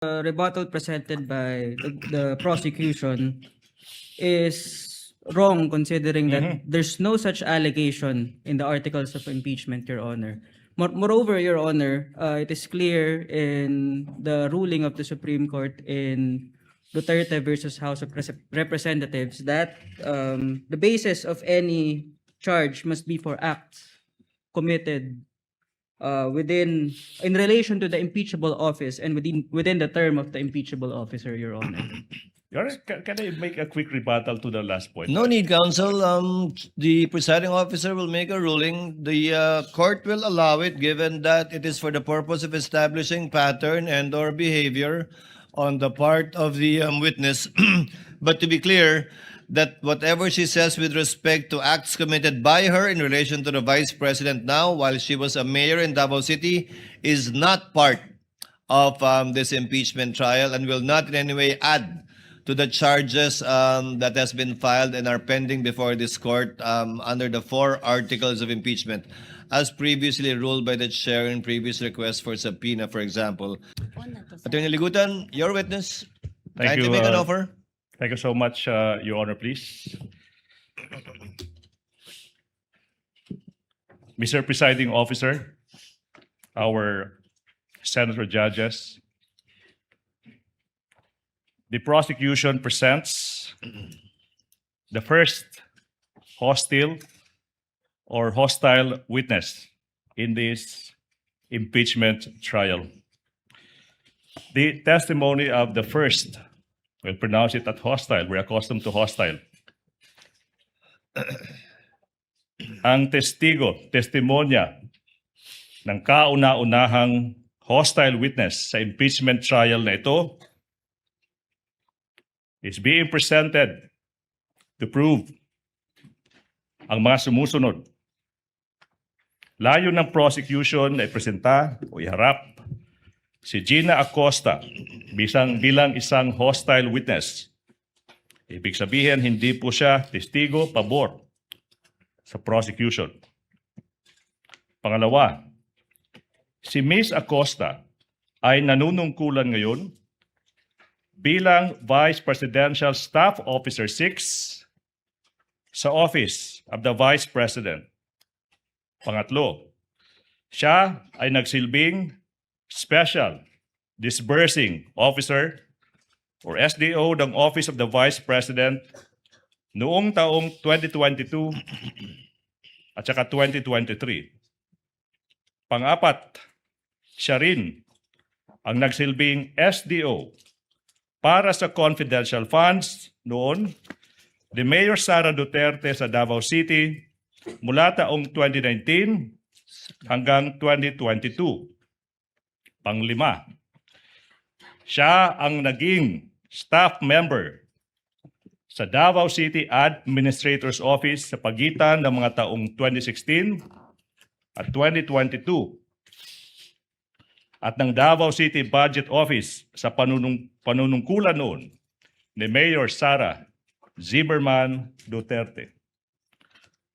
rebuttal presented by the prosecution is wrong, considering that there's no such allegation in the articles of impeachment, Your Honor. Moreover, Your Honor, it is clear in the ruling of the Supreme Court in Duterte versus House of Representatives that the basis of any charge must be for acts committed in relation to the impeachable office and within the term of the impeachable officer, Your Honor. Your Honor, can I make a quick rebuttal to the last point? No need, counsel. The presiding officer will make a ruling. The court will allow it, given that it is for the purpose of establishing pattern and/or behavior on the part of the witness. But to be clear, that whatever she says with respect to acts committed by her in relation to the vice president now, while she was a mayor in Davao City, is not part of this impeachment trial and will not in any way add to the charges that has been filed and are pending before this court under the 4 articles of impeachment, as previously ruled by the chair in previous requests for subpoena, for example. Attorney Ligutan, your witness. Thank Kindly you, make an offer. Thank you so much, Your Honor, please. Mr. Presiding Officer, our senator judges, the prosecution presents the first hostile witness in this impeachment trial. The testimony of the first, we'll pronounce it at hostile, we're accustomed to hostile. Ang testimonya ng kauna-unahang hostile witness sa impeachment trial na ito is being presented to prove ang mga sumusunod. Layo ng prosecution na ipresenta o iharap si Gina Acosta bilang isang hostile witness. Ibig sabihin, hindi po siya testigo pabor sa prosecution. Pangalawa, si Ms. Acosta ay nanunungkulan ngayon bilang Vice Presidential Staff Officer 6 sa Office of the Vice President. Pangatlo, siya ay nagsilbing Special Disbursing Officer or SDO ng Office of the Vice President noong taong 2022 at saka 2023. Pang-apat, siya rin ang nagsilbing SDO para sa confidential funds noon ni Mayor Sara Duterte sa Davao City mula taong 2019 hanggang 2022. Panglima, siya ang naging staff member sa Davao City Administrator's Office sa pagitan ng mga taong 2016 at 2022 at ng Davao City Budget Office sa panunungkulan noon ni Mayor Sara Zimmerman Duterte.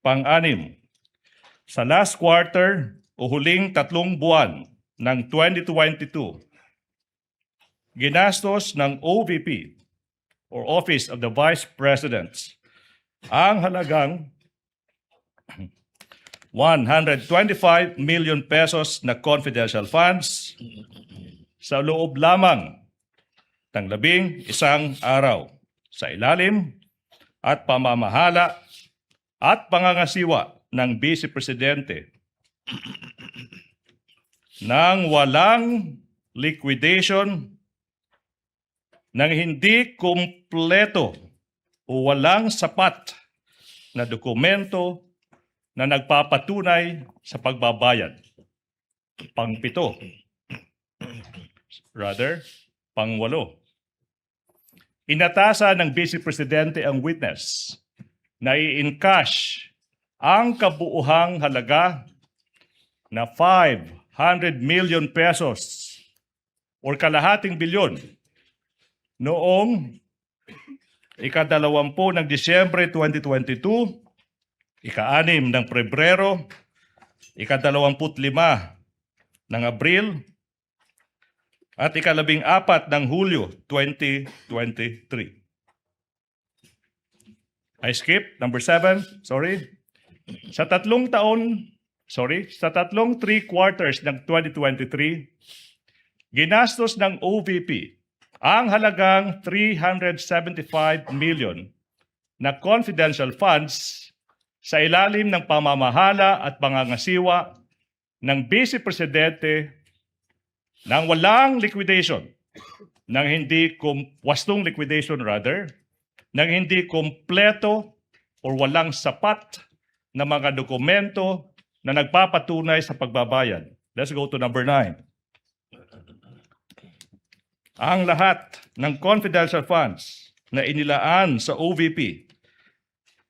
Pang-anim, sa last quarter o huling 3 buwan ng 2022, ginastos ng OVP or Office of the Vice President ang halagang 125 million pesos na confidential funds sa loob lamang ng 11 araw sa ilalim at pamamahala at pangangasiwa ng Vice Presidente nang walang liquidation, nang hindi kumpleto o walang sapat na dokumento na nagpapatunay sa pagbabayad. Pang-7, pang-8. Inatasan ng Vice Presidente ang witness na i-encash ang kabuuhang halaga na 500 million pesos or kalahating bilyon noong ika-20 ng Disyembre 2022, ika-6 ng Pebrero, ika-25 ng Abril, at ika-14 ng Hulyo 2023. I skip number 7, sorry. Sa tatlong 3 quarters ng 2023, ginastos ng OVP ang halagang 375 million na confidential funds sa ilalim ng pamamahala at pangangasiwa ng Vice Presidente nang walang liquidation, wastong liquidation rather, nang hindi kompleto o walang sapat na mga dokumento na nagpapatunay sa pagbabayad. Let's go to number 9. Ang lahat ng confidential funds na inilaan sa OVP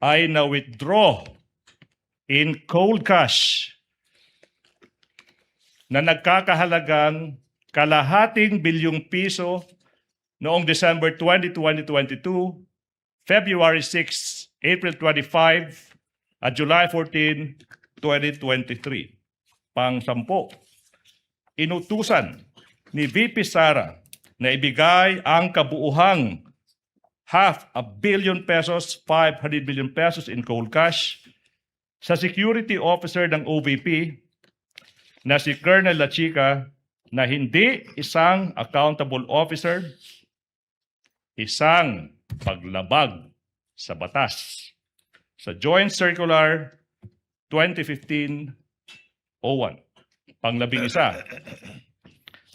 ay na-withdraw in cold cash na nagkakahalagang kalahating bilyong piso noong December 20, 2022, February 6, April 25, at July 14, 2023. Pang-10, inutusan ni VP Sara na ibigay ang kabuuhang 500 million pesos, 500 million pesos in cold cash sa security officer ng OVP na si Colonel Lachica na hindi isang accountable officer, isang paglabag sa batas. Sa Joint Circular 2015-01, pang-11,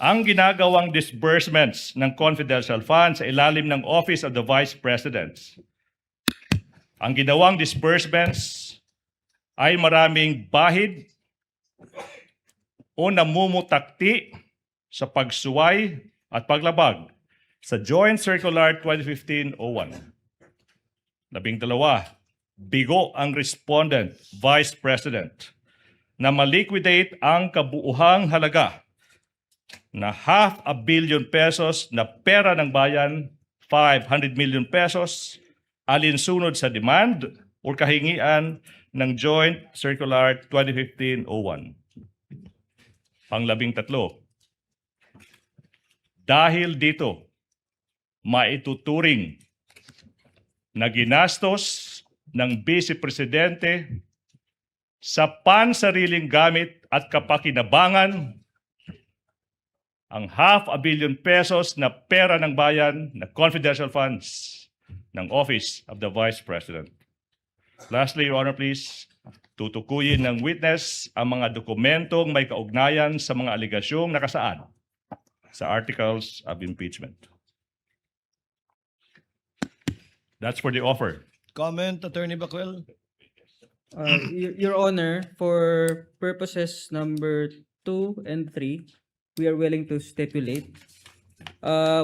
ang ginagawang disbursements ng confidential funds sa ilalim ng Office of the Vice President. Ang ginawang disbursements ay maraming bahid o namumutakti sa pagsuway at paglabag sa Joint Circular 2015-01. 12, bigo ang respondent, Vice President, na maliquidate ang kabuuhang halaga na 500 million pesos na pera ng bayan, 500 million pesos, alinsunod sa demand o kahingian ng Joint Circular 2015-01. Pang-13, dahil dito, maituturing na ginastos ng Vice Presidente sa pansariling gamit at kapakinabangan ang 500 million pesos na pera ng bayan na confidential funds ng Office of the Vice President. Lastly, Your Honor, please, tutukuyin ng witness ang mga dokumentong may kaugnayan sa mga aligasyong nakasaad sa Articles of Impeachment. That's for the offer. Comment, Attorney Bacuel? Your Honor, for purposes number 2 and 3, we are willing to stipulate.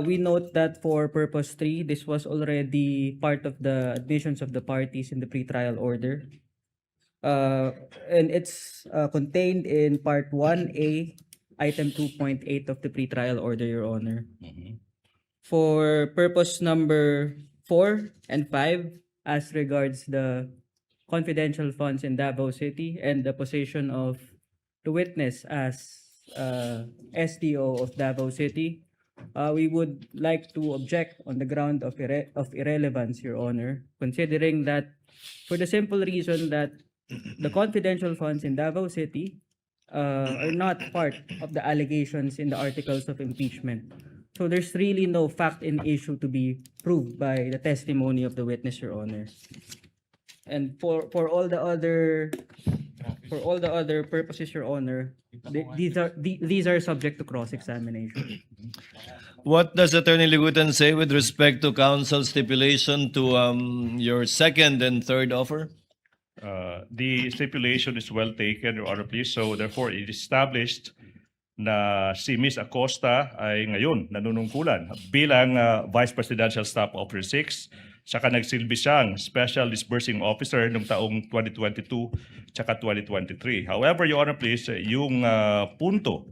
We note that for purpose 3, this was already part of the admissions of the parties in the pretrial order. And it's contained in Part 1A, Item 2.8 of the pretrial order, Your Honor. For purpose number 4 and 5, as regards the confidential funds in Davao City and the position of the witness as SDO of Davao City, we would like to object on the ground of irrelevance, Your Honor, considering that for the simple reason that the confidential funds in Davao City are not part of the allegations in the articles of impeachment. So there's really no fact in issue to be proved by the testimony of the witness, Your Honor. And for all the other purposes, Your Honor, these are subject to cross-examination. What does Attorney Ligutan say with respect to counsel's stipulation to your second and third offer? The stipulation is well taken, Your Honor, please. So therefore, it is established na si Ms. Acosta ay ngayon nanunungkulan bilang Vice Presidential Staff Officer 6, saka nagsilbi siyang Special Disbursing Officer noong taong 2022 saka 2023. However, Your Honor, please, yung punto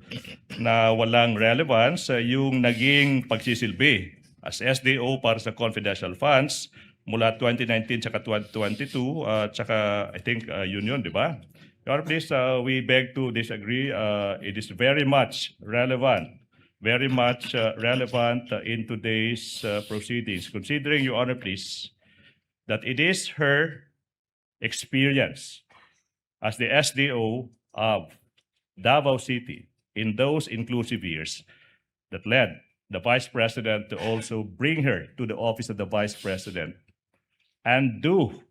na walang relevance, yung naging pagsisilbi as SDO para sa confidential funds mula 2019 saka 2022, saka I think yun, di ba? Your Honor, please, we beg to disagree. It is very much relevant very much relevant in today's proceedings, considering, Your Honor, please, that it is her experience as the SDO of Davao City in those inclusive years that led the Vice President to also bring her to the office of the Vice President and do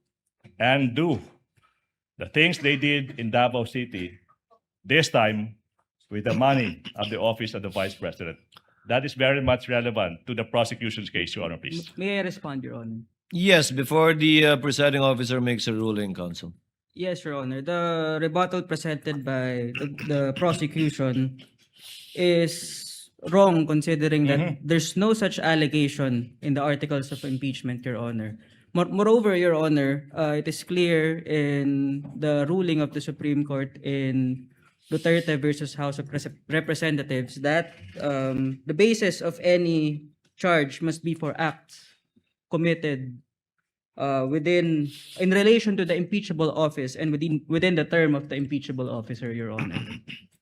the things they did in Davao City, this time with the money of the office of the Vice President. That is very much relevant to the prosecution's case, Your Honor, please. May I respond, Your Honor? Yes, before the presiding officer makes a ruling, counsel. Yes, Your Honor. The rebuttal presented by the prosecution is wrong, considering that there's no such allegation in the articles of impeachment, Your Honor. Moreover, Your Honor, it is clear in the ruling of the Supreme Court in Duterte versus House of Representatives that the basis of any charge must be for acts committed in relation to the impeachable office and within the term of the impeachable officer, Your Honor.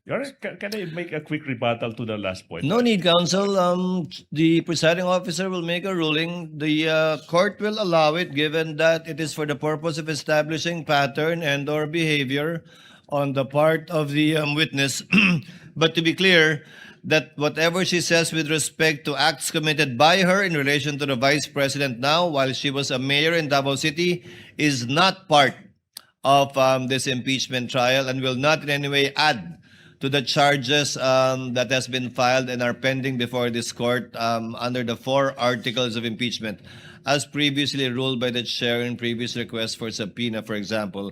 Your Honor, can I make a quick rebuttal to the last point? No need, counsel. The presiding officer will make a ruling. The court will allow it, given that it is for the purpose of establishing pattern and/or behavior on the part of the witness. But to be clear, that whatever she says with respect to acts committed by her in relation to the Vice President now, while she was a mayor in Davao City, is not part of this impeachment trial and will not in any way add to the charges that has been filed and are pending before this court under the 4 articles of impeachment, as previously ruled by the chair in previous requests for subpoena, for example.